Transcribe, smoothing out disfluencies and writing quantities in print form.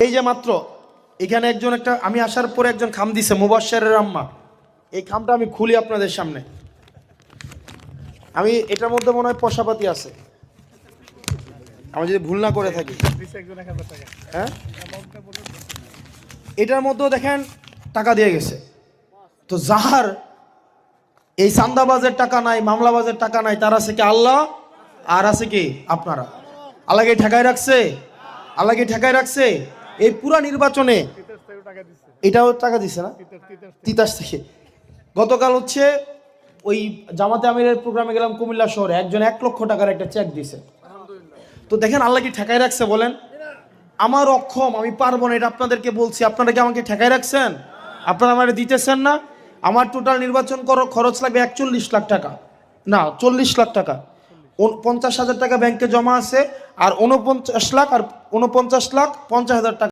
এই যে মাত্র এখানে একজন একটা আমি আসার পরে একজন খাম দিছে মুবাশশিরের আম্মা, এই খামটা আমি খুলি আপনাদের সামনে। আমি এটার মধ্যে মনে হয় পয়সাপাতি আছে, আমি যদি ভুল না করে থাকি। হ্যাঁ, এটার মধ্যেও দেখেন টাকা দিয়ে গেছে। তো যাহার এই চান্দাবাজের টাকা নাই, মামলাবাজের টাকা নাই, তার আছে কি আল্লাহ আর আছে কি আপনারা। আল্লাহকে ঠেকায় রাখছে, আল্লাহকে ঠেকায় রাখছে। এই পুরা নির্বাচনে এটাও টাকা দিছে না, তিতাস থেকে। গতকাল হচ্ছে ওই জামাতে আমিরের প্রোগ্রামে গেলাম কুমিল্লা শহরে, একজন 1 লক্ষ টাকার একটা চেক দিছে। তো দেখেন আল্লাহ কি ঠেকায় রাখছে বলেন? আমার অক্ষম, আমি পারবো না, এটা আপনাদেরকে বলছি। আপনারা কি আমাকে ঠেকায় রাখছেন? আপনারা আমাকে দিতেছেন না। আমার টোটাল নির্বাচন খরচ লাগবে 41 লাখ টাকা, না 40 লাখ টাকা। 50,000 টাকা ব্যাংকে জমা আছে, আর 49 লাখ আর 49 লাখ 50,000 টাকা